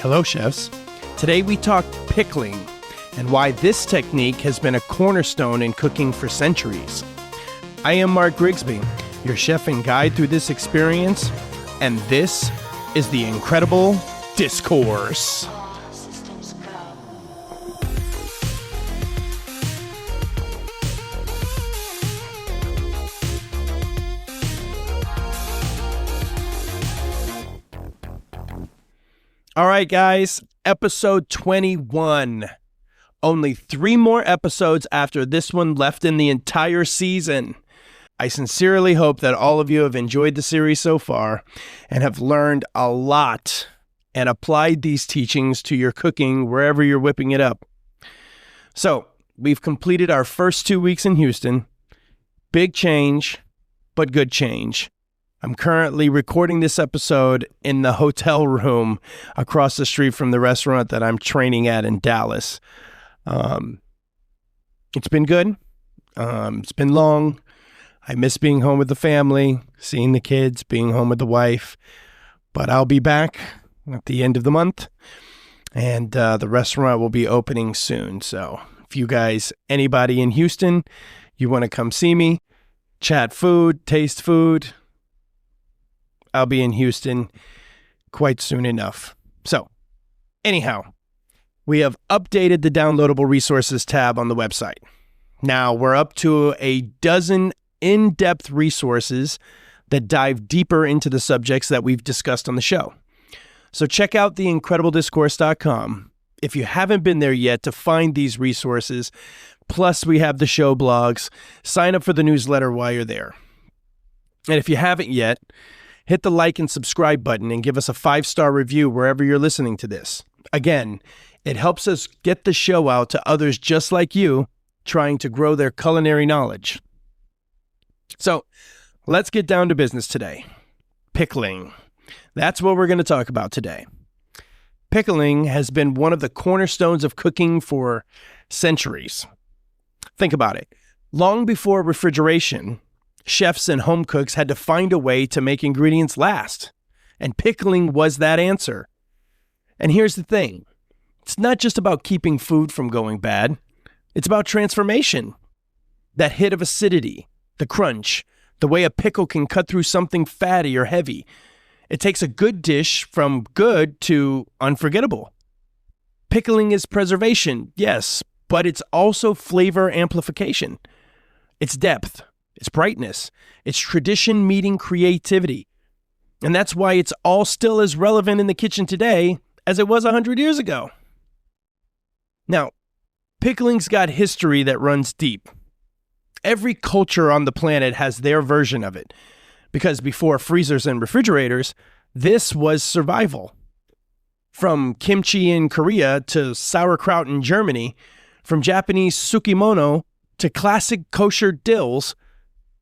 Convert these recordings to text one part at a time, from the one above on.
Hello, chefs. Today we talk pickling and why this technique has been a cornerstone in cooking for centuries. I am Mark Grigsby, your chef and guide through this experience, and this is the IncrEDIBLE Discourse. All right, guys, episode 21. Only 3 more episodes after this one left in the entire season. I sincerely hope that all of you have enjoyed the series so far and have learned a lot and applied these teachings to your cooking wherever you're whipping it up. So, we've completed our first 2 weeks in Houston. Big change, but good change. I'm currently recording this episode in the hotel room across the street from the restaurant that I'm training at in Dallas. It's been good. It's been long. I miss being home with the family, seeing the kids, being home with the wife. But I'll be back at the end of the month, and the restaurant will be opening soon. So if you guys, anybody in Houston, you want to come see me, chat food, taste food, I'll be in Houston quite soon enough. So, anyhow, we have updated the downloadable resources tab on the website. Now, we're up to a dozen in-depth resources that dive deeper into the subjects that we've discussed on the show. So check out the IncrEDIBLEDiscourse.com if you haven't been there yet to find these resources. Plus, we have the show blogs. Sign up for the newsletter while you're there. And if you haven't yet, hit the like and subscribe button and give us a 5-star review wherever you're listening to this. Again, it helps us get the show out to others just like you trying to grow their culinary knowledge. So, let's get down to business today. Pickling. That's what we're going to talk about today. Pickling has been one of the cornerstones of cooking for centuries. Think about it. Long before refrigeration, chefs and home cooks had to find a way to make ingredients last, and pickling was that answer. And here's the thing. It's not just about keeping food from going bad. It's about transformation. That hit of acidity, the crunch, the way a pickle can cut through something fatty or heavy. It takes a good dish from good to unforgettable. Pickling is preservation, yes, but it's also flavor amplification. It's depth. It's brightness. It's tradition meeting creativity. And that's why it's all still as relevant in the kitchen today as it was 100 years ago. Now, pickling's got history that runs deep. Every culture on the planet has their version of it, because before freezers and refrigerators, this was survival. From kimchi in Korea to sauerkraut in Germany, from Japanese sukimono to classic kosher dills,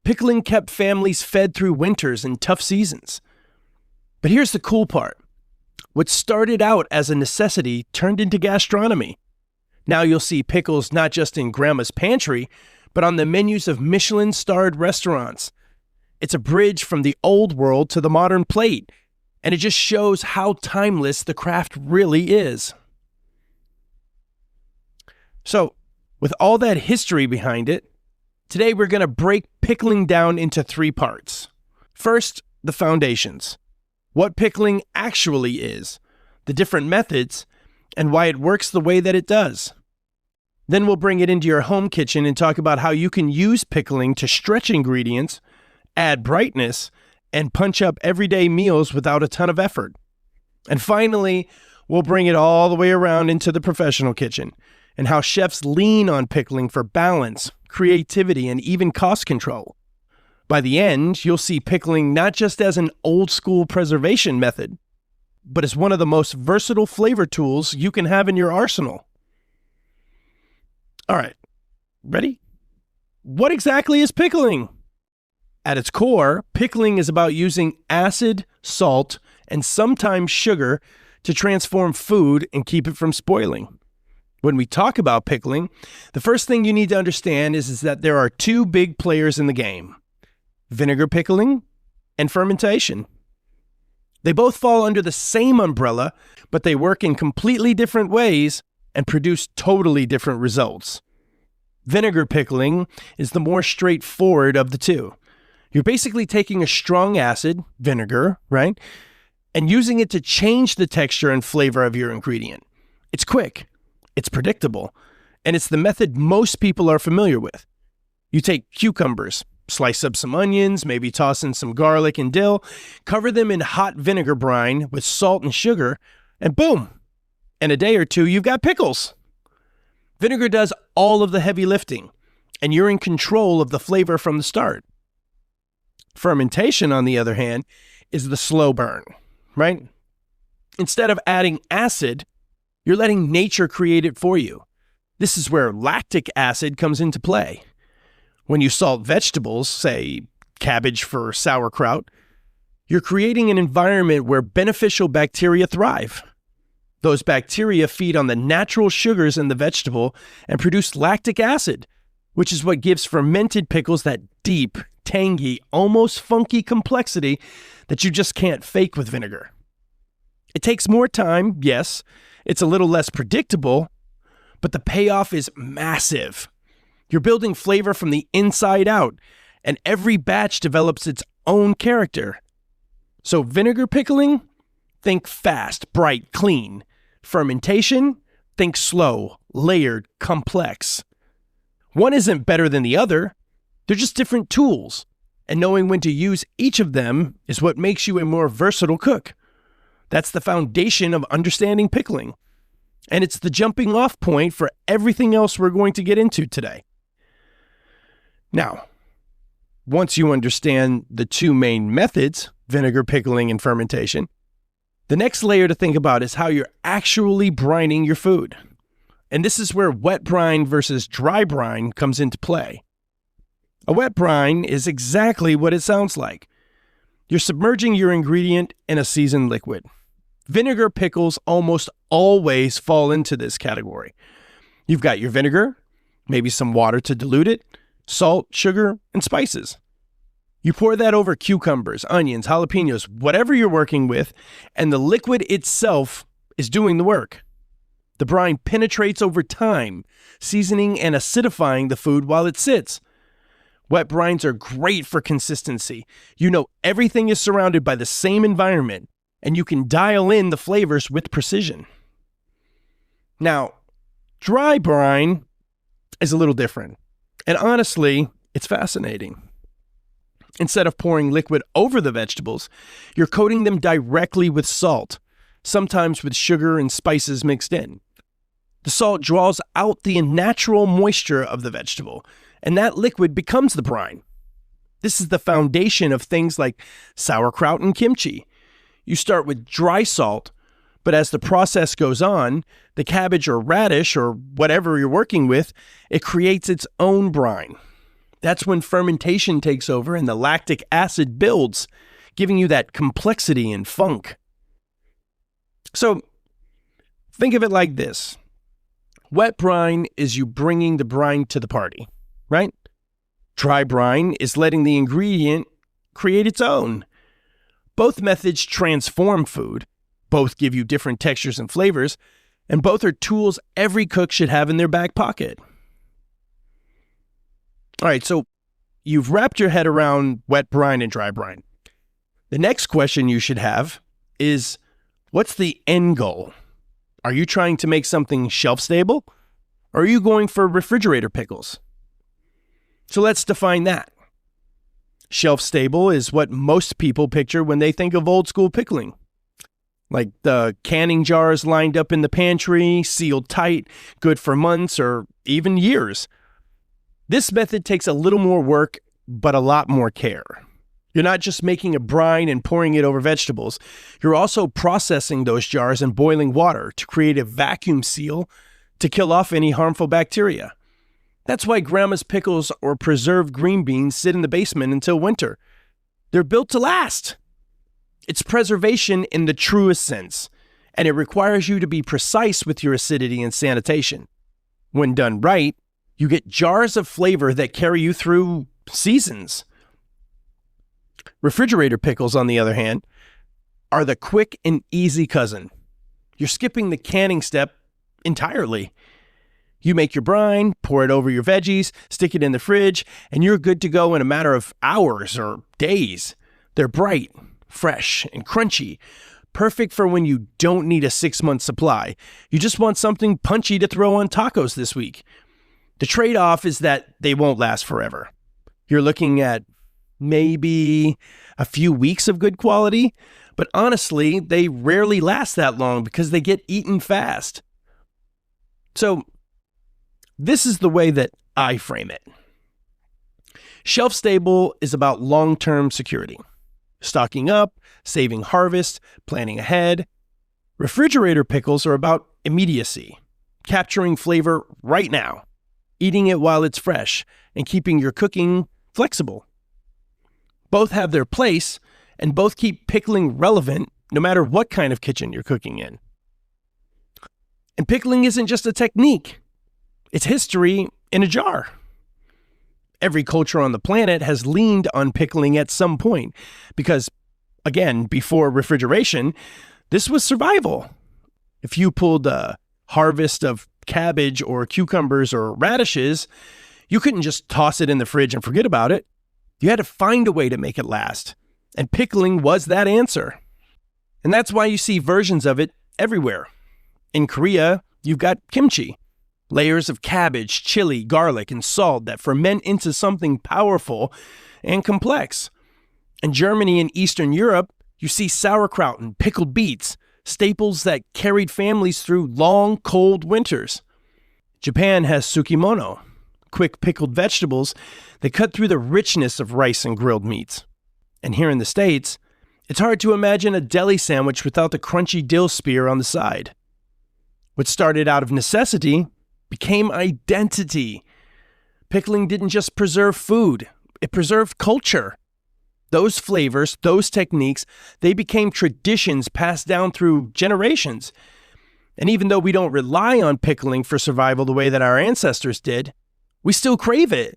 pickling kept families fed through winters and tough seasons. But here's the cool part. What started out as a necessity turned into gastronomy. Now you'll see pickles not just in grandma's pantry, but on the menus of Michelin-starred restaurants. It's a bridge from the old world to the modern plate, and it just shows how timeless the craft really is. So, with all that history behind it, today we're going to break pickling down into 3 parts. First, the foundations. What pickling actually is, the different methods, and why it works the way that it does. Then we'll bring it into your home kitchen and talk about how you can use pickling to stretch ingredients, add brightness, and punch up everyday meals without a ton of effort. And finally, we'll bring it all the way around into the professional kitchen and how chefs lean on pickling for balance, creativity, and even cost control. By the end, you'll see pickling not just as an old-school preservation method, but as one of the most versatile flavor tools you can have in your arsenal. All right, ready? What exactly is pickling? At its core, pickling is about using acid, salt, and sometimes sugar to transform food and keep it from spoiling. When we talk about pickling, the first thing you need to understand is that there are 2 big players in the game: vinegar pickling and fermentation. They both fall under the same umbrella, but they work in completely different ways and produce totally different results. Vinegar pickling is the more straightforward of the two. You're basically taking a strong acid, vinegar, right, and using it to change the texture and flavor of your ingredient. It's quick, it's predictable, and it's the method most people are familiar with. You take cucumbers, slice up some onions, maybe toss in some garlic and dill, cover them in hot vinegar brine with salt and sugar, and boom! In a day or two, you've got pickles. Vinegar does all of the heavy lifting, and you're in control of the flavor from the start. Fermentation, on the other hand, is the slow burn, right? Instead of adding acid, you're letting nature create it for you. This is where lactic acid comes into play. When you salt vegetables, say cabbage for sauerkraut, you're creating an environment where beneficial bacteria thrive. Those bacteria feed on the natural sugars in the vegetable and produce lactic acid, which is what gives fermented pickles that deep, tangy, almost funky complexity that you just can't fake with vinegar. It takes more time, yes. It's a little less predictable, but the payoff is massive. You're building flavor from the inside out, and every batch develops its own character. So vinegar pickling, think fast, bright, clean. Fermentation, think slow, layered, complex. One isn't better than the other. They're just different tools, and knowing when to use each of them is what makes you a more versatile cook. That's the foundation of understanding pickling, and it's the jumping off point for everything else we're going to get into today. Now, once you understand the two main methods, vinegar pickling and fermentation, the next layer to think about is how you're actually brining your food. And this is where wet brine versus dry brine comes into play. A wet brine is exactly what it sounds like. You're submerging your ingredient in a seasoned liquid. Vinegar pickles almost always fall into this category. You've got your vinegar, maybe some water to dilute it, salt, sugar, and spices. You pour that over cucumbers, onions, jalapenos, whatever you're working with, and the liquid itself is doing the work. The brine penetrates over time, seasoning and acidifying the food while it sits. Wet brines are great for consistency. You know everything is surrounded by the same environment, and you can dial in the flavors with precision. Now, dry brine is a little different, and honestly, it's fascinating. Instead of pouring liquid over the vegetables, you're coating them directly with salt, sometimes with sugar and spices mixed in. The salt draws out the natural moisture of the vegetable, and that liquid becomes the brine. This is the foundation of things like sauerkraut and kimchi. You start with dry salt, but as the process goes on, the cabbage or radish or whatever you're working with, it creates its own brine. That's when fermentation takes over and the lactic acid builds, giving you that complexity and funk. So think of it like this. Wet brine is you bringing the brine to the party, right? Dry brine is letting the ingredient create its own. Both methods transform food. Both give you different textures and flavors, and both are tools every cook should have in their back pocket. All right, so you've wrapped your head around wet brine and dry brine. The next question you should have is, what's the end goal? Are you trying to make something shelf stable, or are you going for refrigerator pickles? So let's define that. Shelf stable is what most people picture when they think of old school pickling. Like the canning jars lined up in the pantry, sealed tight, good for months or even years. This method takes a little more work, but a lot more care. You're not just making a brine and pouring it over vegetables. You're also processing those jars in boiling water to create a vacuum seal to kill off any harmful bacteria. That's why grandma's pickles or preserved green beans sit in the basement until winter. They're built to last. It's preservation in the truest sense, and it requires you to be precise with your acidity and sanitation. When done right, you get jars of flavor that carry you through seasons. Refrigerator pickles, on the other hand, are the quick and easy cousin. You're skipping the canning step entirely. You make your brine, pour it over your veggies, stick it in the fridge, and you're good to go in a matter of hours or days. They're bright, fresh, and crunchy, perfect for when you don't need a 6-month supply. You just want something punchy to throw on tacos this week. The trade-off is that they won't last forever. You're looking at maybe a few weeks of good quality, but honestly, they rarely last that long because they get eaten fast. So, this is the way that I frame it. Shelf stable is about long-term security. Stocking up, saving harvest, planning ahead. Refrigerator pickles are about immediacy, capturing flavor right now, eating it while it's fresh, and keeping your cooking flexible. Both have their place, and both keep pickling relevant no matter what kind of kitchen you're cooking in. And pickling isn't just a technique. It's history in a jar. Every culture on the planet has leaned on pickling at some point because, again, before refrigeration, this was survival. If you pulled a harvest of cabbage or cucumbers or radishes, you couldn't just toss it in the fridge and forget about it. You had to find a way to make it last. And pickling was that answer. And that's why you see versions of it everywhere. In Korea, you've got kimchi. Layers of cabbage, chili, garlic, and salt that ferment into something powerful and complex. In Germany and Eastern Europe, you see sauerkraut and pickled beets, staples that carried families through long, cold winters. Japan has sukimono, quick pickled vegetables that cut through the richness of rice and grilled meats. And here in the States, it's hard to imagine a deli sandwich without the crunchy dill spear on the side. What started out of necessity became identity. Pickling didn't just preserve food, it preserved culture. Those flavors, those techniques, they became traditions passed down through generations. And even though we don't rely on pickling for survival the way that our ancestors did, we still crave it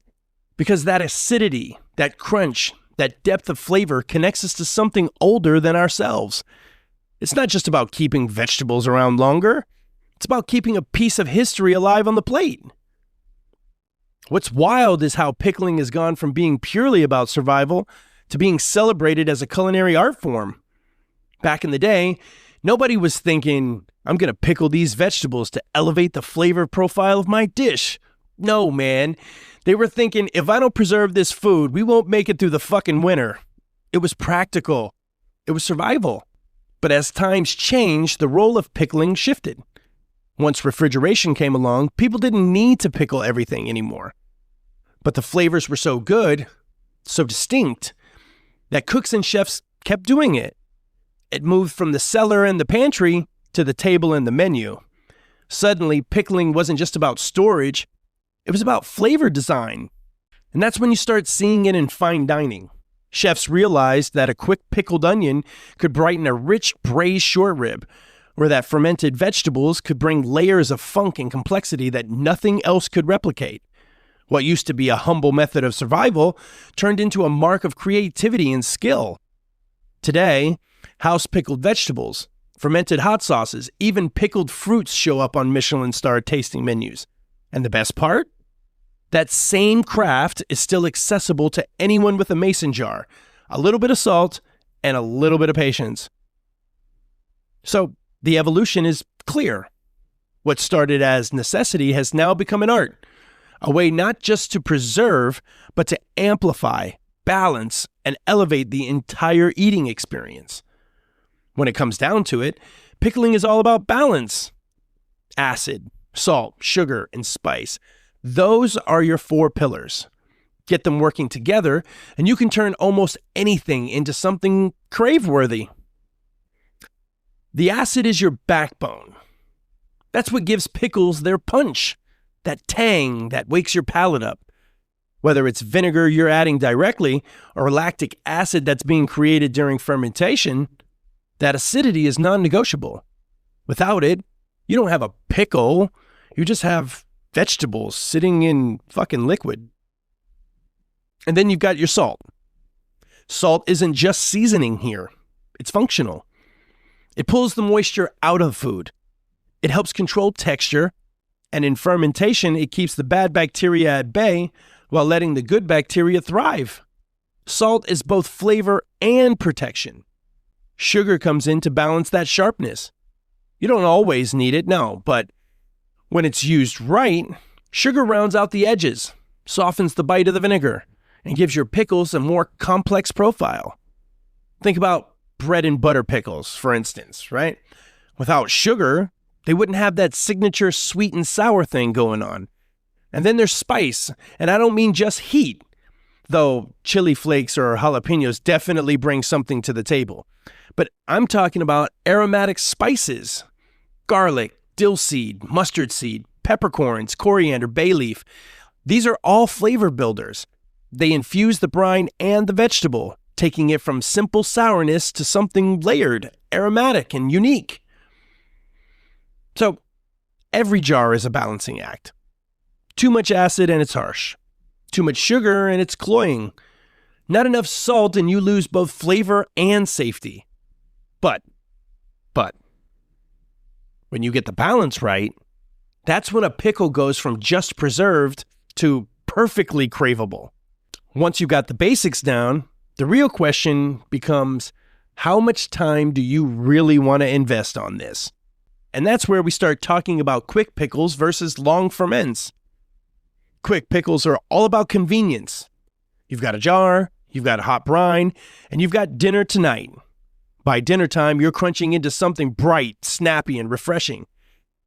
because that acidity, that crunch, that depth of flavor connects us to something older than ourselves. It's not just about keeping vegetables around longer. It's about keeping a piece of history alive on the plate. What's wild is how pickling has gone from being purely about survival to being celebrated as a culinary art form. Back in the day, nobody was thinking, I'm going to pickle these vegetables to elevate the flavor profile of my dish. No, man. They were thinking, if I don't preserve this food, we won't make it through the fucking winter. It was practical. It was survival. But as times changed, the role of pickling shifted. Once refrigeration came along, people didn't need to pickle everything anymore. But the flavors were so good, so distinct, that cooks and chefs kept doing it. It moved from the cellar and the pantry to the table and the menu. Suddenly, pickling wasn't just about storage, it was about flavor design. And that's when you start seeing it in fine dining. Chefs realized that a quick pickled onion could brighten a rich braised short rib, or that fermented vegetables could bring layers of funk and complexity that nothing else could replicate. What used to be a humble method of survival turned into a mark of creativity and skill. Today, house-pickled vegetables, fermented hot sauces, even pickled fruits show up on Michelin-starred tasting menus. And the best part? That same craft is still accessible to anyone with a mason jar, a little bit of salt, and a little bit of patience. So, the evolution is clear. What started as necessity has now become an art, a way not just to preserve, but to amplify, balance, and elevate the entire eating experience. When it comes down to it, pickling is all about balance. Acid, salt, sugar, and spice. Those are your 4 pillars. Get them working together, and you can turn almost anything into something crave-worthy. The acid is your backbone. That's what gives pickles their punch, that tang that wakes your palate up. Whether it's vinegar you're adding directly or lactic acid that's being created during fermentation, that acidity is non-negotiable. Without it, you don't have a pickle, you just have vegetables sitting in fucking liquid. And then you've got your salt. Salt isn't just seasoning here, it's functional. It pulls the moisture out of food. It helps control texture, and in fermentation, it keeps the bad bacteria at bay while letting the good bacteria thrive. Salt is both flavor and protection. Sugar comes in to balance that sharpness. You don't always need it, no, but when it's used right, sugar rounds out the edges, softens the bite of the vinegar, and gives your pickles a more complex profile. Think about bread and butter pickles, for instance, right? Without sugar, they wouldn't have that signature sweet and sour thing going on. And then there's spice, and I don't mean just heat, though chili flakes or jalapenos definitely bring something to the table. But I'm talking about aromatic spices. Garlic, dill seed, mustard seed, peppercorns, coriander, bay leaf. These are all flavor builders. They infuse the brine and the vegetable, taking it from simple sourness to something layered, aromatic, and unique. So, every jar is a balancing act. Too much acid and it's harsh. Too much sugar and it's cloying. Not enough salt and you lose both flavor and safety. But, when you get the balance right, that's when a pickle goes from just preserved to perfectly craveable. Once you got the basics down, the real question becomes, how much time do you really want to invest on this? And that's where we start talking about quick pickles versus long ferments. Quick pickles are all about convenience. You've got a jar, you've got a hot brine, and you've got dinner tonight. By dinner time, you're crunching into something bright, snappy, and refreshing.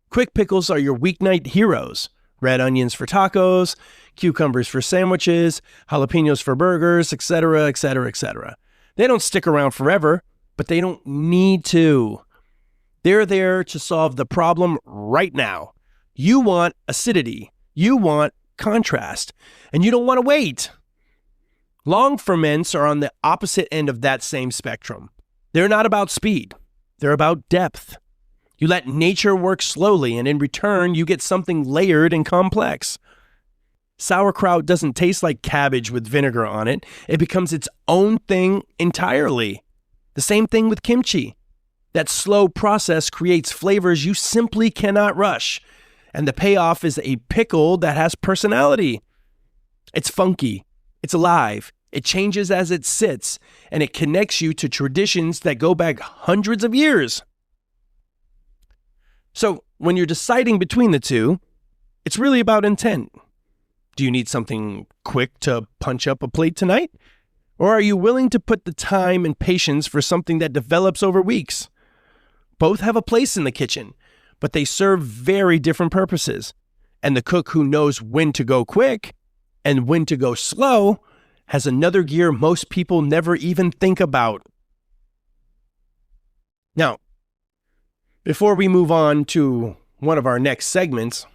Quick pickles are your weeknight heroes. Red onions for tacos, cucumbers for sandwiches, jalapenos for burgers, etc., etc., etc. They don't stick around forever, but they don't need to. They're there to solve the problem right now. You want acidity. You want contrast. And you don't want to wait. Long ferments are on the opposite end of that same spectrum. They're not about speed. They're about depth. You let nature work slowly, and in return, you get something layered and complex. Sauerkraut doesn't taste like cabbage with vinegar on it. It becomes its own thing entirely. The same thing with kimchi. That slow process creates flavors you simply cannot rush. And the payoff is a pickle that has personality. It's funky. It's alive. It changes as it sits. And it connects you to traditions that go back hundreds of years. So when you're deciding between the two, it's really about intent. Do you need something quick to punch up a plate tonight? Or are you willing to put the time and patience for something that develops over weeks? Both have a place in the kitchen, but they serve very different purposes. And the cook who knows when to go quick and when to go slow has another gear most people never even think about. Now, before we move on to one of our next segments,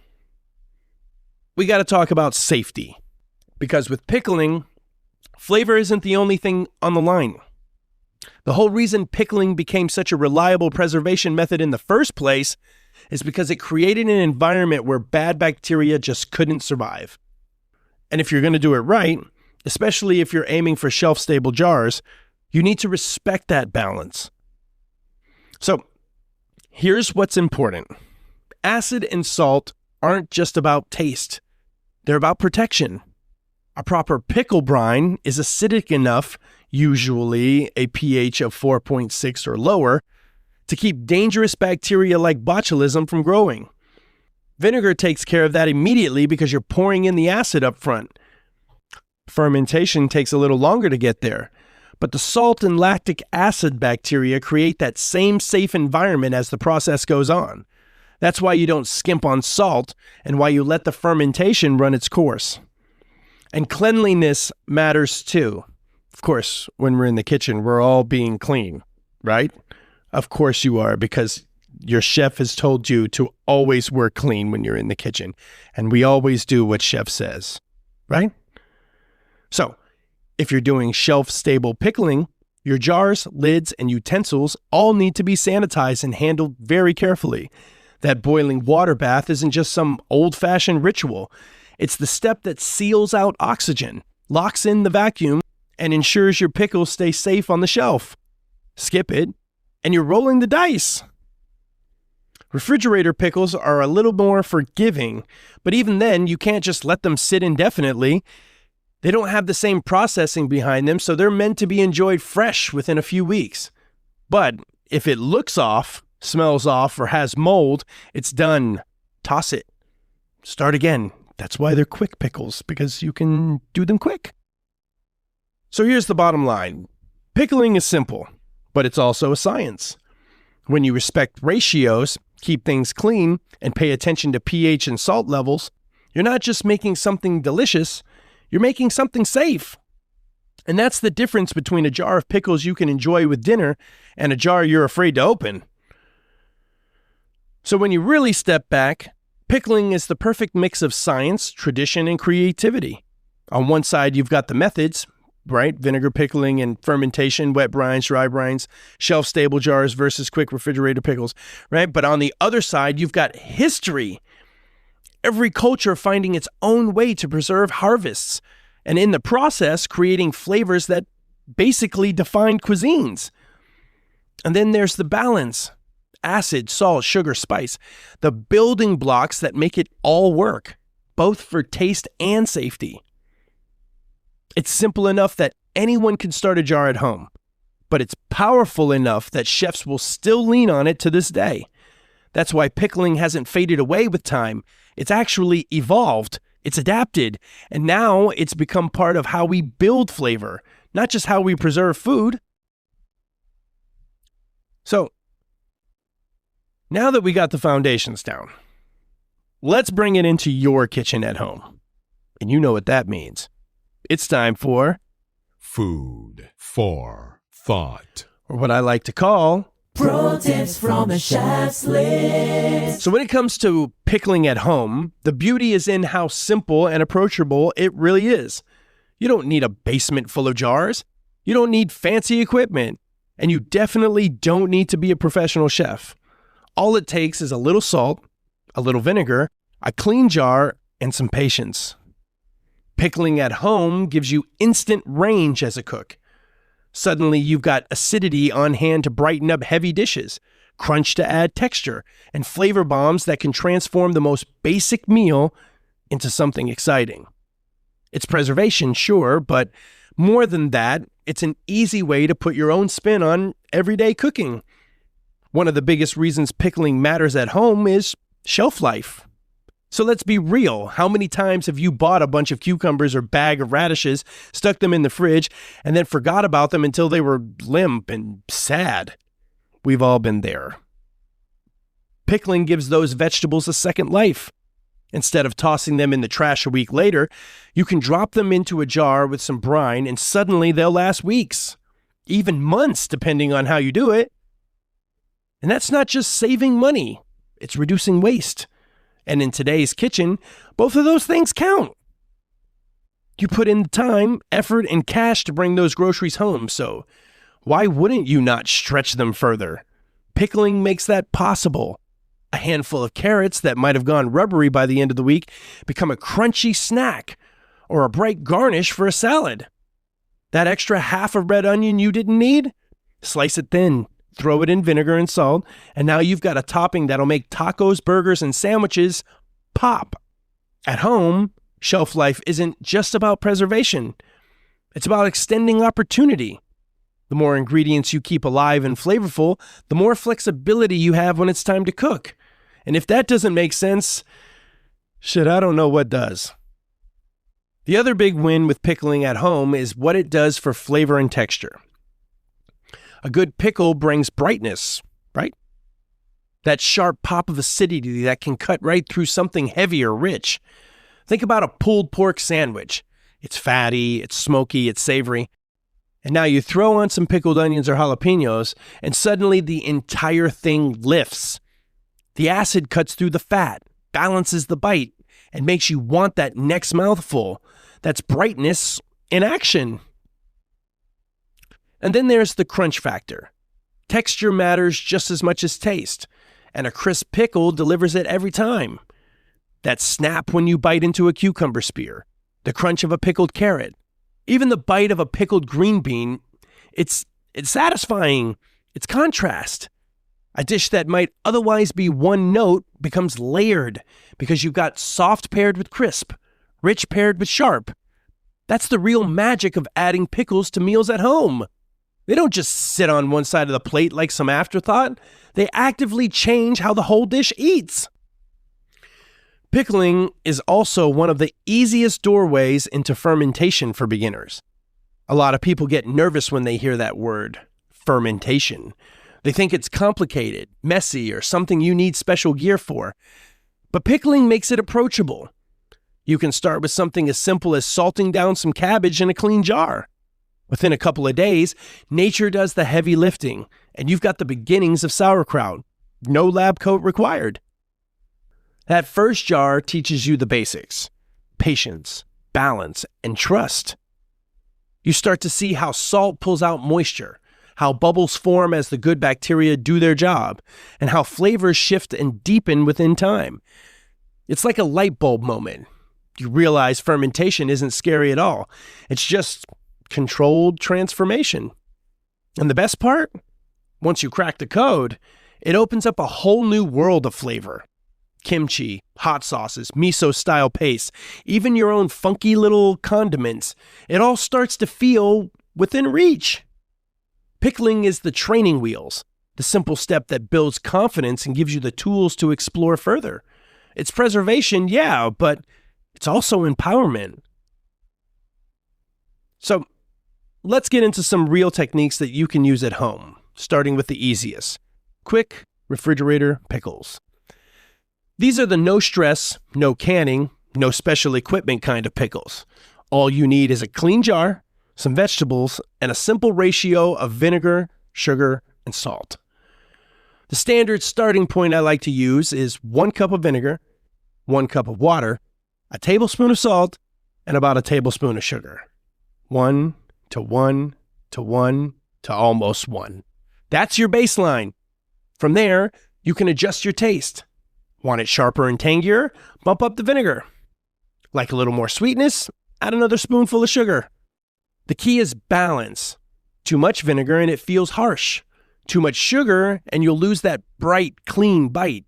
we got to talk about safety. Because with pickling, flavor isn't the only thing on the line. The whole reason pickling became such a reliable preservation method in the first place is because it created an environment where bad bacteria just couldn't survive. And if you're going to do it right, especially if you're aiming for shelf-stable jars, you need to respect that balance. So, here's what's important. Acid and salt aren't just about taste. They're about protection. A proper pickle brine is acidic enough, usually a pH of 4.6 or lower, to keep dangerous bacteria like botulism from growing. Vinegar takes care of that immediately because you're pouring in the acid up front. Fermentation takes a little longer to get there, but the salt and lactic acid bacteria create that same safe environment as the process goes on. That's why you don't skimp on salt and why you let the fermentation run its course. And cleanliness matters too. Of course, when we're in the kitchen, we're all being clean, right? Of course you are, because your chef has told you to always work clean when you're in the kitchen. And we always do what chef says, right? So, if you're doing shelf-stable pickling, your jars, lids, and utensils all need to be sanitized and handled very carefully. That boiling water bath isn't just some old-fashioned ritual. It's the step that seals out oxygen, locks in the vacuum, and ensures your pickles stay safe on the shelf. Skip it, and you're rolling the dice. Refrigerator pickles are a little more forgiving, but even then, you can't just let them sit indefinitely. They don't have the same processing behind them, so they're meant to be enjoyed fresh within a few weeks. But if it looks off, smells off, or has mold, it's done. Toss it. Start again. That's why they're quick pickles, because you can do them quick. So here's the bottom line. Pickling is simple, but it's also a science. When you respect ratios, keep things clean, and pay attention to pH and salt levels, you're not just making something delicious, you're making something safe. And that's the difference between a jar of pickles you can enjoy with dinner and a jar you're afraid to open. So when you really step back, pickling is the perfect mix of science, tradition, and creativity. On one side, you've got the methods, right? Vinegar pickling and fermentation, wet brines, dry brines, shelf-stable jars versus quick refrigerator pickles, right? But on the other side, you've got history. Every culture finding its own way to preserve harvests, and in the process, creating flavors that basically defined cuisines. And then there's the balance. Acid, salt, sugar, spice. The building blocks that make it all work, both for taste and safety. It's simple enough that anyone can start a jar at home, but it's powerful enough that chefs will still lean on it to this day. That's why pickling hasn't faded away with time. It's actually evolved, it's adapted, and now it's become part of how we build flavor, not just how we preserve food. So, now that we got the foundations down, let's bring it into your kitchen at home. And you know what that means. It's time for Food for Thought, or what I like to call Pro tips from a chef's list. So when it comes to pickling at home, the beauty is in how simple and approachable it really is. You don't need a basement full of jars. You don't need fancy equipment. And you definitely don't need to be a professional chef. All it takes is a little salt, a little vinegar, a clean jar, and some patience. Pickling at home gives you instant range as a cook. Suddenly, you've got acidity on hand to brighten up heavy dishes, crunch to add texture, and flavor bombs that can transform the most basic meal into something exciting. It's preservation, sure, but more than that, it's an easy way to put your own spin on everyday cooking. One of the biggest reasons pickling matters at home is shelf life. So let's be real. How many times have you bought a bunch of cucumbers or bag of radishes, stuck them in the fridge, and then forgot about them until they were limp and sad? We've all been there. Pickling gives those vegetables a second life. Instead of tossing them in the trash a week later, you can drop them into a jar with some brine and suddenly they'll last weeks, even months, depending on how you do it. And that's not just saving money, it's reducing waste. And in today's kitchen, both of those things count. You put in the time, effort, and cash to bring those groceries home, so why wouldn't you not stretch them further? Pickling makes that possible. A handful of carrots that might have gone rubbery by the end of the week become a crunchy snack or a bright garnish for a salad. That extra half a red onion you didn't need? Slice it thin. Throw it in vinegar and salt, and now you've got a topping that'll make tacos, burgers, and sandwiches pop. At home, shelf life isn't just about preservation. It's about extending opportunity. The more ingredients you keep alive and flavorful, the more flexibility you have when it's time to cook. And if that doesn't make sense, I don't know what does. The other big win with pickling at home is what it does for flavor and texture. A good pickle brings brightness, right? That sharp pop of acidity that can cut right through something heavy or rich. Think about a pulled pork sandwich. It's fatty, it's smoky, it's savory. And now you throw on some pickled onions or jalapenos, and suddenly the entire thing lifts. The acid cuts through the fat, balances the bite, and makes you want that next mouthful. That's brightness in action. And then there's the crunch factor. Texture matters just as much as taste, and a crisp pickle delivers it every time. That snap when you bite into a cucumber spear, the crunch of a pickled carrot, even the bite of a pickled green bean, it's satisfying It's contrast. A dish that might otherwise be one note becomes layered because you've got soft paired with crisp, rich paired with sharp. That's the real magic of adding pickles to meals at home. They don't just sit on one side of the plate like some afterthought. They actively change how the whole dish eats. Pickling is also one of the easiest doorways into fermentation for beginners. A lot of people get nervous when they hear that word, fermentation. They think it's complicated, messy, or something you need special gear for. But pickling makes it approachable. You can start with something as simple as salting down some cabbage in a clean jar. Within a couple of days, nature does the heavy lifting, and you've got the beginnings of sauerkraut. No lab coat required. That first jar teaches you the basics: patience, balance, and trust. You start to see how salt pulls out moisture, how bubbles form as the good bacteria do their job, and how flavors shift and deepen within time. It's like a light bulb moment. You realize fermentation isn't scary at all. It's just controlled transformation. And the best part? Once you crack the code, it opens up a whole new world of flavor. Kimchi, hot sauces, miso-style pastes, even your own funky little condiments. It all starts to feel within reach. Pickling is the training wheels, the simple step that builds confidence and gives you the tools to explore further. It's preservation, yeah, but it's also empowerment. So let's get into some real techniques that you can use at home, starting with the easiest: quick refrigerator pickles. These are the no stress, no canning, no special equipment kind of pickles. All you need is a clean jar, some vegetables, and a simple ratio of vinegar, sugar, and salt. The standard starting point I like to use is 1 cup of vinegar, 1 cup of water, a tablespoon of salt, and about a tablespoon of sugar. 1 to 1 to 1 to almost 1. That's your baseline. From there, you can adjust your taste. Want it sharper and tangier? Bump up the vinegar. Like a little more sweetness? Add another spoonful of sugar. The key is balance. Too much vinegar and it feels harsh. Too much sugar and you'll lose that bright, clean bite.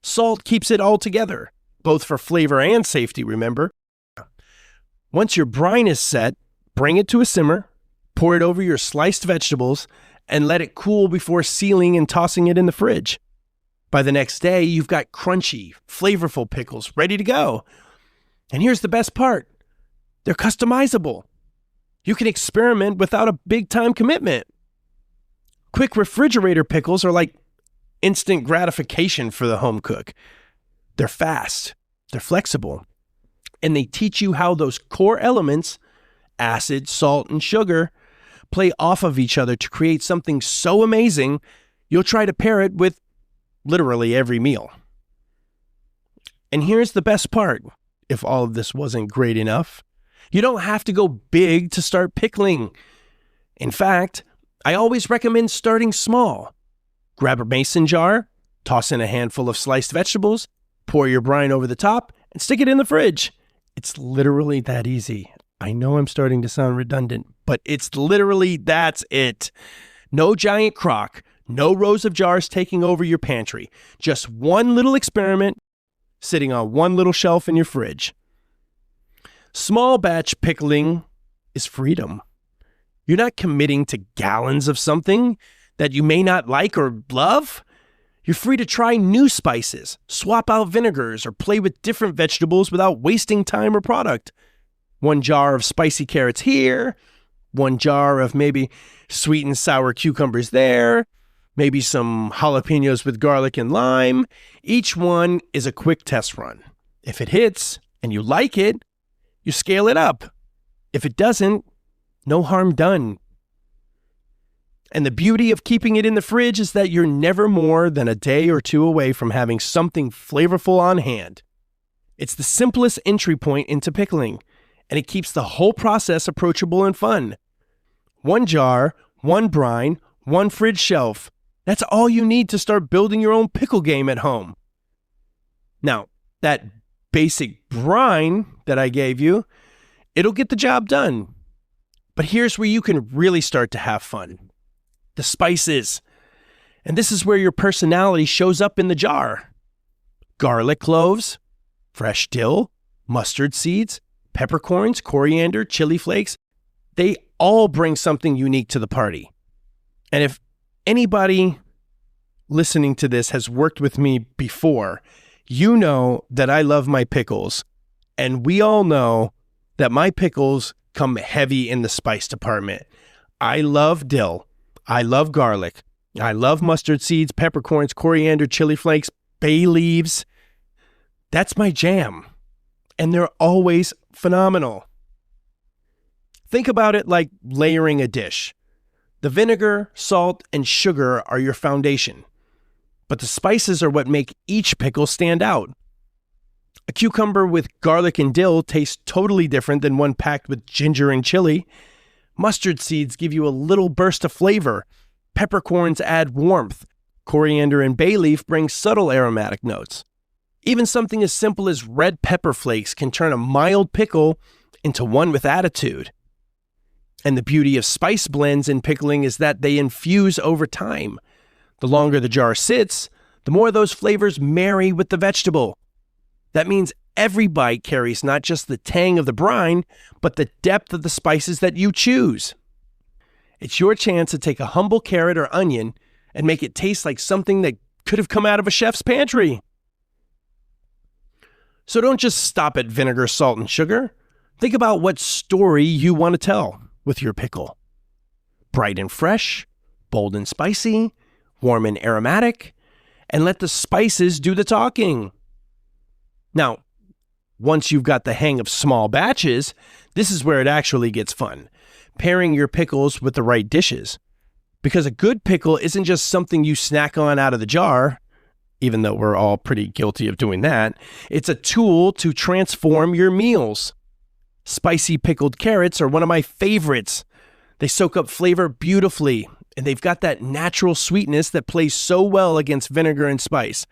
Salt keeps it all together, both for flavor and safety, remember? Once your brine is set, bring it to a simmer, pour it over your sliced vegetables, and let it cool before sealing and tossing it in the fridge. By the next day, you've got crunchy, flavorful pickles ready to go. And here's the best part: they're customizable. You can experiment without a big-time commitment. Quick refrigerator pickles are like instant gratification for the home cook. They're fast, they're flexible, and they teach you how those core elements, acid, salt, and sugar, play off of each other to create something so amazing, you'll try to pair it with literally every meal. And here's the best part: if all of this wasn't great enough, you don't have to go big to start pickling. In fact, I always recommend starting small. Grab a mason jar, toss in a handful of sliced vegetables, pour your brine over the top, and stick it in the fridge. It's literally that easy. I know I'm starting to sound redundant, but it's literally that's it. No giant crock, no rows of jars taking over your pantry. Just one little experiment sitting on one little shelf in your fridge. Small batch pickling is freedom. You're not committing to gallons of something that you may not like or love. You're free to try new spices, swap out vinegars, or play with different vegetables without wasting time or product. 1 jar of spicy carrots here, 1 jar of maybe sweet and sour cucumbers there, maybe some jalapenos with garlic and lime. Each one is a quick test run. If it hits and you like it, you scale it up. If it doesn't, no harm done. And the beauty of keeping it in the fridge is that you're never more than a day or 2 away from having something flavorful on hand. It's the simplest entry point into pickling, and it keeps the whole process approachable and fun. 1 jar, 1 brine, 1 fridge shelf. That's all you need to start building your own pickle game at home. Now, that basic brine that I gave you, it'll get the job done. But here's where you can really start to have fun. the spices. And this is where your personality shows up in the jar. Garlic cloves, fresh dill, mustard seeds, peppercorns, coriander, chili flakes. They all bring something unique to the party. And if anybody listening to this has worked with me before, you know that I love my pickles. And we all know that my pickles come heavy in the spice department. I love dill. I love garlic. I love mustard seeds, peppercorns, coriander, chili flakes, bay leaves. That's my jam. And they're always phenomenal. Think about it like layering a dish. The vinegar, salt, and sugar are your foundation. But the spices are what make each pickle stand out. A cucumber with garlic and dill tastes totally different than one packed with ginger and chili. Mustard seeds give you a little burst of flavor. Peppercorns add warmth. Coriander and bay leaf bring subtle aromatic notes. Even something as simple as red pepper flakes can turn a mild pickle into one with attitude. And the beauty of spice blends in pickling is that they infuse over time. The longer the jar sits, the more those flavors marry with the vegetable. That means every bite carries not just the tang of the brine, but the depth of the spices that you choose. It's your chance to take a humble carrot or onion and make it taste like something that could have come out of a chef's pantry. So don't just stop at vinegar, salt, and sugar. Think about what story you want to tell with your pickle. Bright and fresh, bold and spicy, warm and aromatic, and let the spices do the talking. Now, once you've got the hang of small batches, this is where it actually gets fun. Pairing your pickles with the right dishes. Because a good pickle isn't just something you snack on out of the jar, even though we're all pretty guilty of doing that. It's a tool to transform your meals. Spicy pickled carrots are one of my favorites. They soak up flavor beautifully, and they've got that natural sweetness that plays so well against vinegar and spice.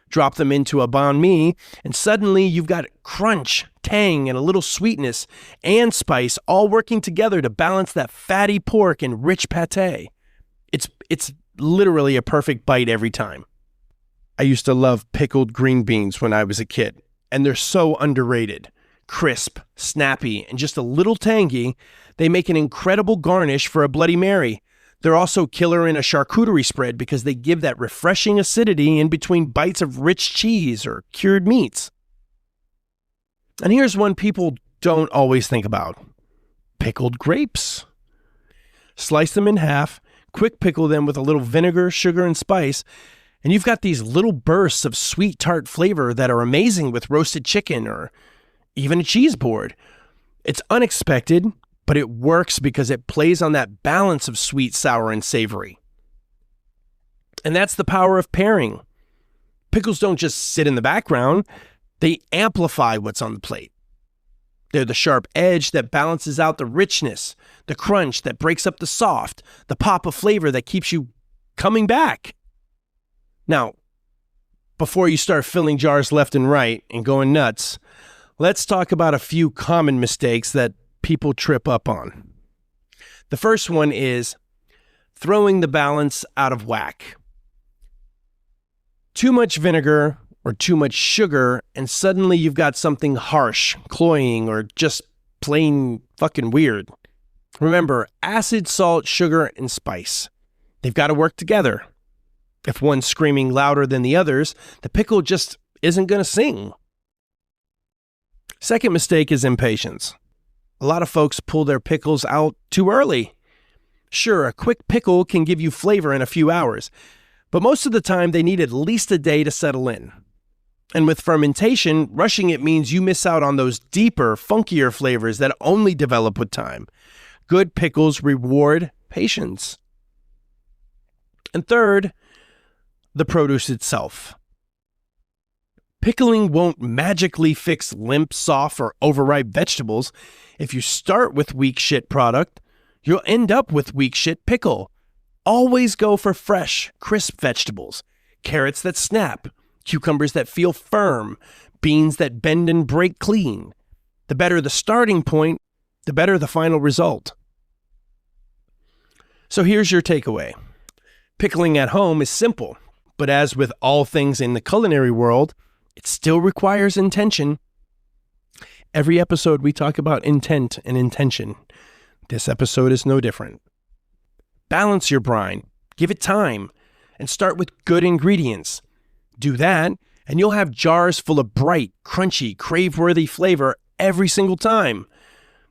Drop them into a banh mi, and suddenly you've got crunch, tang, and a little sweetness and spice all working together to balance that fatty pork and rich pate. It's literally a perfect bite every time. I used to love pickled green beans when I was a kid, and they're so underrated. Crisp, snappy, and just a little tangy, they make an incredible garnish for a Bloody Mary. They're also killer in a charcuterie spread because they give that refreshing acidity in between bites of rich cheese or cured meats. And here's one people don't always think about. Pickled grapes. Slice them in half, quick pickle them with a little vinegar, sugar, and spice, and you've got these little bursts of sweet tart flavor that are amazing with roasted chicken or even a cheese board. It's unexpected, but it works because it plays on that balance of sweet, sour, and savory. And that's the power of pairing. Pickles don't just sit in the background, they amplify what's on the plate. They're the sharp edge that balances out the richness, the crunch that breaks up the soft, the pop of flavor that keeps you coming back. Now, before you start filling jars left and right and going nuts, let's talk about a few common mistakes that people trip up on. The first one is throwing the balance out of whack. Too much vinegar or too much sugar, and suddenly you've got something harsh, cloying, or just plain fucking weird. Remember, acid, salt, sugar, and spice. They've got to work together. If one's screaming louder than the others, the pickle just isn't going to sing. Second mistake is impatience. A lot of folks pull their pickles out too early. Sure, a quick pickle can give you flavor in a few hours, but most of the time they need at least a day to settle in. And with fermentation, rushing it means you miss out on those deeper, funkier flavors that only develop with time. Good pickles reward patience. And third, the produce itself. Pickling won't magically fix limp, soft, or overripe vegetables. If you start with weak shit product, you'll end up with weak shit pickle. Always go for fresh, crisp vegetables. Carrots that snap, cucumbers that feel firm, beans that bend and break clean. The better the starting point, the better the final result. So here's your takeaway. Pickling at home is simple, but as with all things in the culinary world, it still requires intention. Every episode we talk about intent and intention. This episode is no different. Balance your brine, give it time, and start with good ingredients. Do that, and you'll have jars full of bright, crunchy, crave-worthy flavor every single time.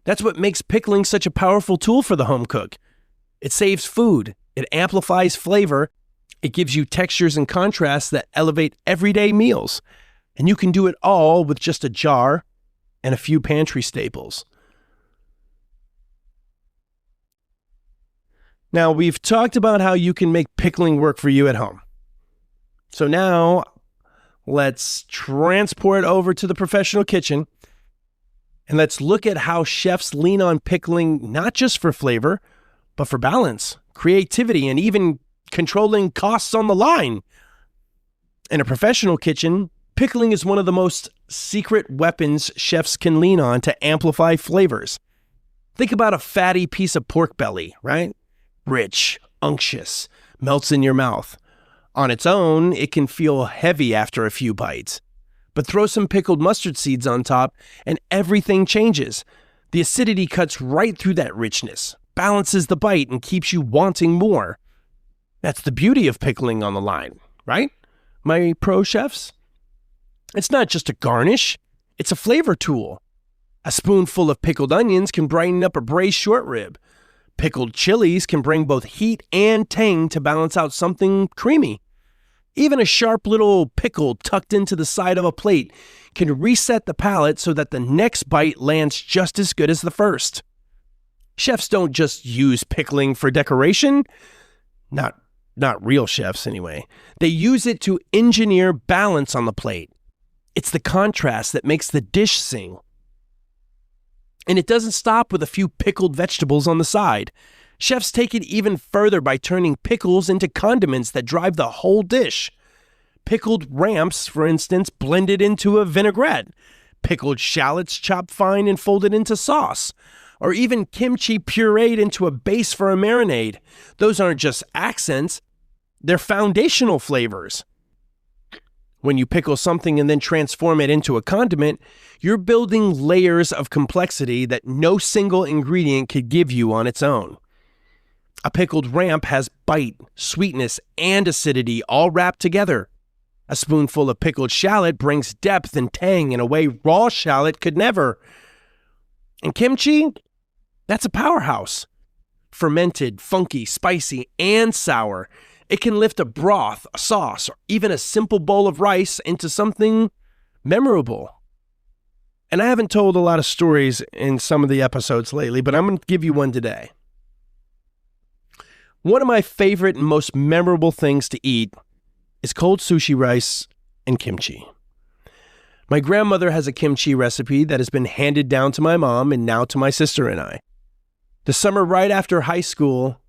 That's what makes pickling such a powerful tool for the home cook. It saves food, it amplifies flavor, it gives you textures and contrasts that elevate everyday meals. And you can do it all with just a jar and a few pantry staples. Now, we've talked about how you can make pickling work for you at home. So now, let's transport over to the professional kitchen and let's look at how chefs lean on pickling not just for flavor, but for balance, creativity, and even controlling costs on the line. In a professional kitchen, pickling is one of the most secret weapons chefs can lean on to amplify flavors. Think about a fatty piece of pork belly, right? Rich, unctuous, melts in your mouth. On its own, it can feel heavy after a few bites. But throw some pickled mustard seeds on top and everything changes. The acidity cuts right through that richness, balances the bite, and keeps you wanting more. That's the beauty of pickling on the line, right? My pro chefs? It's not just a garnish, it's a flavor tool. A spoonful of pickled onions can brighten up a braised short rib. Pickled chilies can bring both heat and tang to balance out something creamy. Even a sharp little pickle tucked into the side of a plate can reset the palate so that the next bite lands just as good as the first. Chefs don't just use pickling for decoration. Not real chefs anyway. They use it to engineer balance on the plate. It's the contrast that makes the dish sing. And it doesn't stop with a few pickled vegetables on the side. Chefs take it even further by turning pickles into condiments that drive the whole dish. Pickled ramps, for instance, blended into a vinaigrette. Pickled shallots chopped fine and folded into sauce. Or even kimchi pureed into a base for a marinade. Those aren't just accents, they're foundational flavors. When you pickle something and then transform it into a condiment, you're building layers of complexity that no single ingredient could give you on its own. A pickled ramp has bite, sweetness, and acidity all wrapped together. A spoonful of pickled shallot brings depth and tang in a way raw shallot could never. And kimchi? That's a powerhouse. Fermented, funky, spicy, and sour. It can lift a broth, a sauce, or even a simple bowl of rice into something memorable. And I haven't told a lot of stories in some of the episodes lately, but I'm going to give you one today. One of my favorite and most memorable things to eat is cold sushi rice and kimchi. My grandmother has a kimchi recipe that has been handed down to my mom and now to my sister and I. The summer right after high school,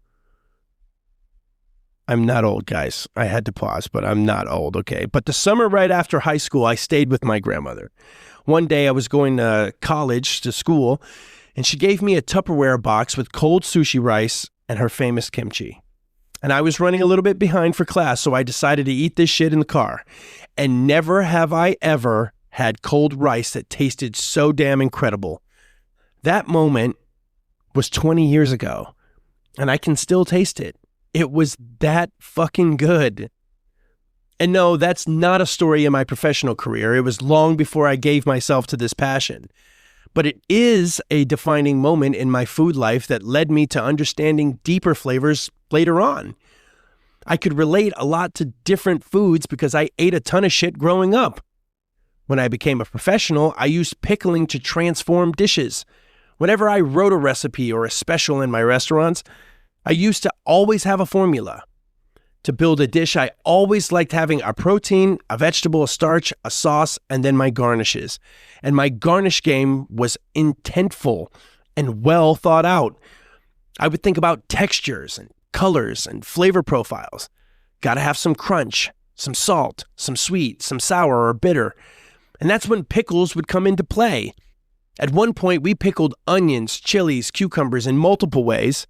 I'm not old, guys. I had to pause, but I'm not old, okay? But the summer right after high school, I stayed with my grandmother. One day I was going to college, to school, and she gave me a Tupperware box with cold sushi rice and her famous kimchi. And I was running a little bit behind for class, so I decided to eat this shit in the car. And never have I ever had cold rice that tasted so damn incredible. That moment was 20 years ago, and I can still taste it. It was that fucking good. And no, that's not a story in my professional career. It was long before I gave myself to this passion. But it is a defining moment in my food life that led me to understanding deeper flavors later on. I could relate a lot to different foods because I ate a ton of shit growing up. When I became a professional, I used pickling to transform dishes. Whenever I wrote a recipe or a special in my restaurants, I used to always have a formula. To build a dish, I always liked having a protein, a vegetable, a starch, a sauce, and then my garnishes. And my garnish game was intentful and well thought out. I would think about textures and colors and flavor profiles. Gotta have some crunch, some salt, some sweet, some sour or bitter. And that's when pickles would come into play. At one point, we pickled onions, chilies, cucumbers in multiple ways.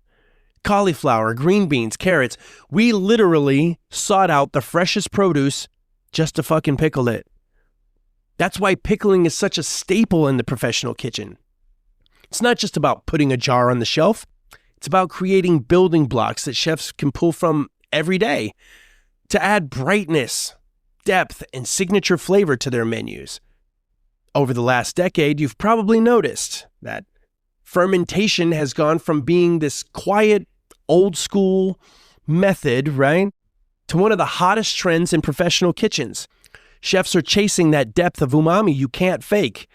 cauliflower, green beans, carrots. We literally sought out the freshest produce just to fucking pickle it. That's why pickling is such a staple in the professional kitchen. It's not just about putting a jar on the shelf. It's about creating building blocks that chefs can pull from every day to add brightness, depth, and signature flavor to their menus. Over the last decade, you've probably noticed that fermentation has gone from being this quiet, old school method, right, to one of the hottest trends in professional kitchens. Chefs are chasing that depth of umami you can't fake,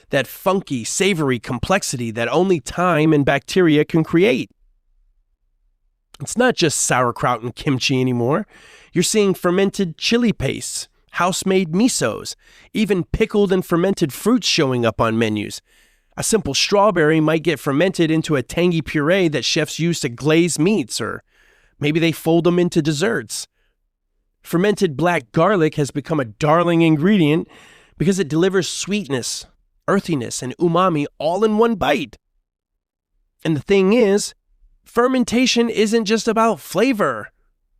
that funky, savory complexity that only time and bacteria can create. It's not just sauerkraut and kimchi anymore. You're seeing fermented chili pastes, house-made misos, even pickled and fermented fruits showing up on menus. A simple strawberry might get fermented into a tangy puree that chefs use to glaze meats, or maybe they fold them into desserts. Fermented black garlic has become a darling ingredient because it delivers sweetness, earthiness, and umami all in one bite. And the thing is, fermentation isn't just about flavor.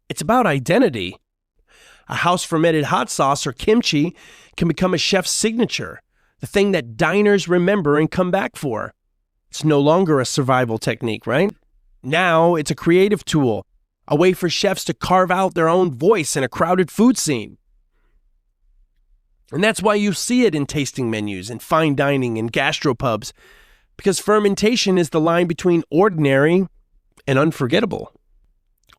It's about identity. A house-fermented hot sauce or kimchi can become a chef's signature, the thing that diners remember and come back for. It's no longer a survival technique, right? Now it's a creative tool, a way for chefs to carve out their own voice in a crowded food scene. And that's why you see it in tasting menus, in fine dining, and gastropubs, because fermentation is the line between ordinary and unforgettable.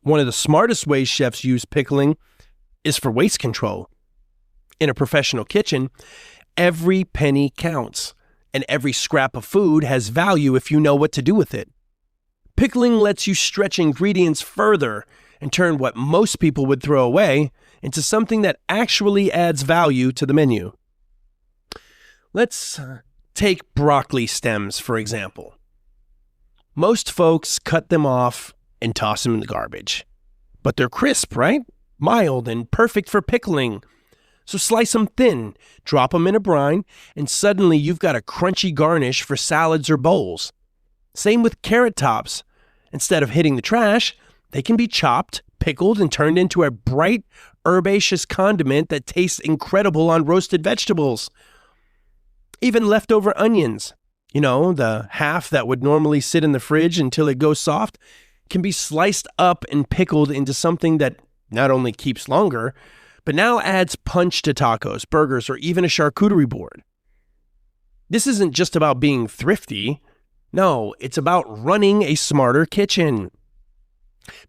One of the smartest ways chefs use pickling is for waste control. In a professional kitchen, every penny counts, and every scrap of food has value if you know what to do with it. Pickling lets you stretch ingredients further and turn what most people would throw away into something that actually adds value to the menu. Let's take broccoli stems, for example. Most folks cut them off and toss them in the garbage. But they're crisp, right? Mild and perfect for pickling. So slice them thin, drop them in a brine, and suddenly you've got a crunchy garnish for salads or bowls. Same with carrot tops. Instead of hitting the trash, they can be chopped, pickled, and turned into a bright, herbaceous condiment that tastes incredible on roasted vegetables. Even leftover onions, the half that would normally sit in the fridge until it goes soft, can be sliced up and pickled into something that not only keeps longer, but now adds punch to tacos, burgers, or even a charcuterie board. This isn't just about being thrifty. No, it's about running a smarter kitchen.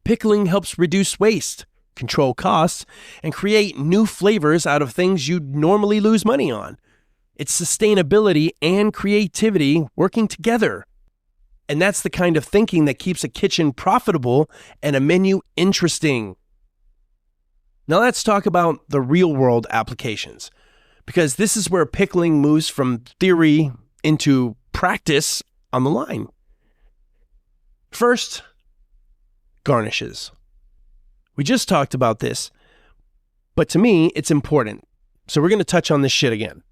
Pickling helps reduce waste, control costs, and create new flavors out of things you'd normally lose money on. It's sustainability and creativity working together. And that's the kind of thinking that keeps a kitchen profitable and a menu interesting. Now let's talk about the real-world applications, because this is where pickling moves from theory into practice on the line. First, garnishes. We just talked about this, but to me, it's important. So we're going to touch on this shit again.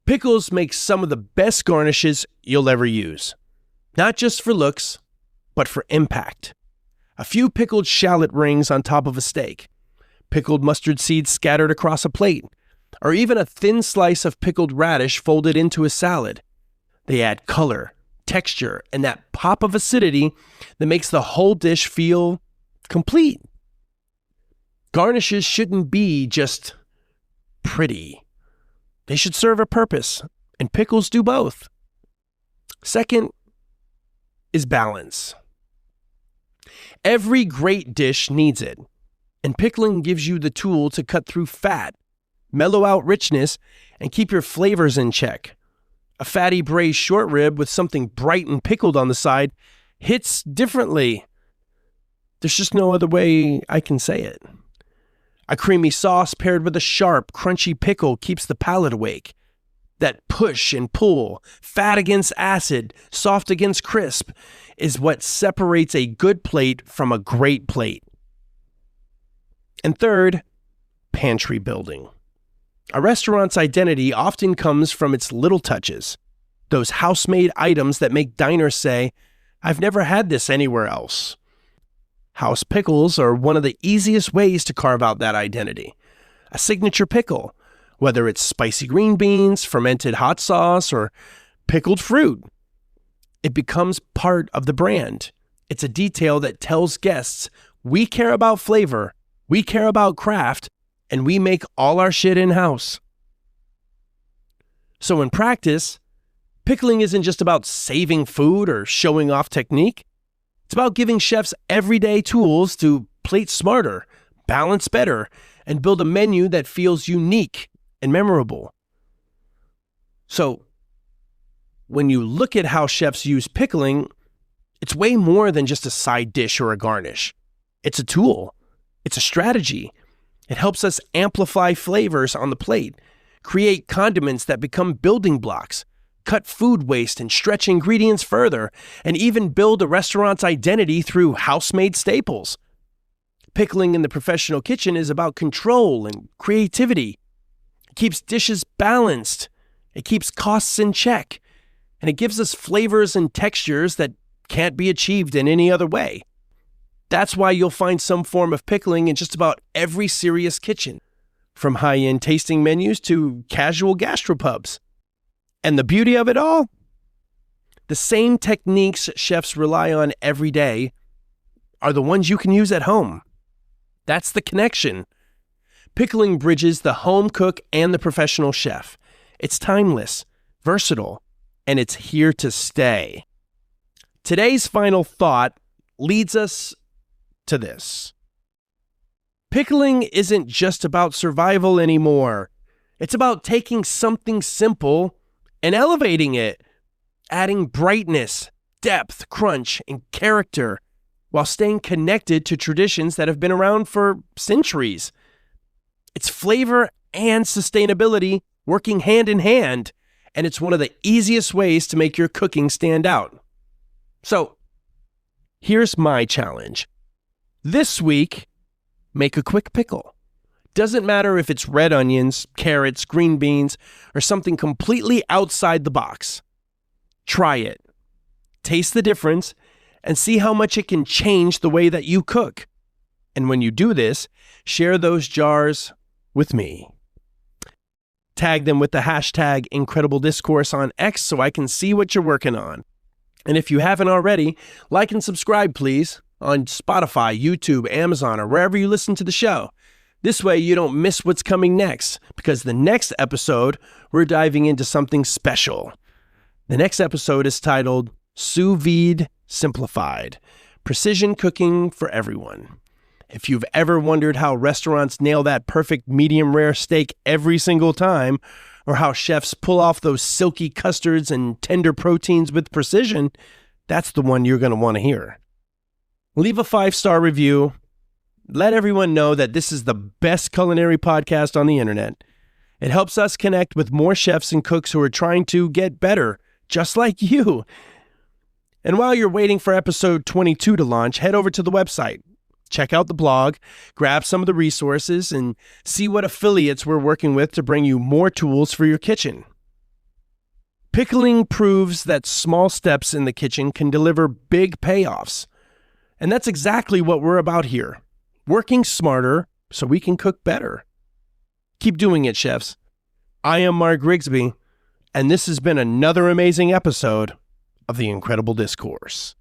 Pickles make some of the best garnishes you'll ever use. Not just for looks, but for impact. A few pickled shallot rings on top of a steak, pickled mustard seeds scattered across a plate, or even a thin slice of pickled radish folded into a salad. They add color, texture, and that pop of acidity that makes the whole dish feel complete. Garnishes shouldn't be just pretty. They should serve a purpose, and pickles do both. Second is balance. Every great dish needs it, and pickling gives you the tool to cut through fat, mellow out richness, and keep your flavors in check. A fatty braised short rib with something bright and pickled on the side hits differently. There's just no other way I can say it. A creamy sauce paired with a sharp, crunchy pickle keeps the palate awake. That push and pull, fat against acid, soft against crisp, is what separates a good plate from a great plate. And third, pantry building. A restaurant's identity often comes from its little touches, those house-made items that make diners say, I've never had this anywhere else. House pickles are one of the easiest ways to carve out that identity. A signature pickle, whether it's spicy green beans, fermented hot sauce, or pickled fruit. It becomes part of the brand. It's a detail that tells guests we care about flavor, we care about craft, and we make all our shit in-house. So in practice, pickling isn't just about saving food or showing off technique. It's about giving chefs everyday tools to plate smarter, balance better, and build a menu that feels unique and memorable. So, when you look at how chefs use pickling, it's way more than just a side dish or a garnish. It's a tool. It's a strategy. It helps us amplify flavors on the plate, create condiments that become building blocks, cut food waste and stretch ingredients further, and even build a restaurant's identity through house-made staples. Pickling in the professional kitchen is about control and creativity. It keeps dishes balanced. It keeps costs in check. And it gives us flavors and textures that can't be achieved in any other way. That's why you'll find some form of pickling in just about every serious kitchen, from high-end tasting menus to casual gastropubs. And the beauty of it all? The same techniques chefs rely on every day are the ones you can use at home. That's the connection. Pickling bridges the home cook and the professional chef. It's timeless, versatile, and it's here to stay. Today's final thought leads us to this. Pickling isn't just about survival anymore. It's about taking something simple and elevating it, adding brightness, depth, crunch, and character, while staying connected to traditions that have been around for centuries. It's flavor and sustainability working hand in hand, and it's one of the easiest ways to make your cooking stand out. So, here's my challenge. This week, make a quick pickle. Doesn't matter if it's red onions, carrots, green beans, or something completely outside the box. Try it. Taste the difference and see how much it can change the way that you cook. And when you do this, share those jars with me. Tag them with the hashtag IncrEDIBLE Discourse on X so I can see what you're working on. And if you haven't already, like and subscribe, please, on Spotify, YouTube, Amazon, or wherever you listen to the show. This way you don't miss what's coming next, because the next episode, we're diving into something special. The next episode is titled Sous Vide Simplified, Precision Cooking for Everyone. If you've ever wondered how restaurants nail that perfect medium rare steak every single time, or how chefs pull off those silky custards and tender proteins with precision, that's the one you're going to want to hear. Leave a 5-star review. Let everyone know that this is the best culinary podcast on the internet. It helps us connect with more chefs and cooks who are trying to get better, just like you. And while you're waiting for episode 22 to launch, head over to the website. Check out the blog, grab some of the resources, and see what affiliates we're working with to bring you more tools for your kitchen. Pickling proves that small steps in the kitchen can deliver big payoffs. And that's exactly what we're about here. Working smarter so we can cook better. Keep doing it, chefs. I am Mark Grigsby, and this has been another amazing episode of the IncrEDIBLE Discourse.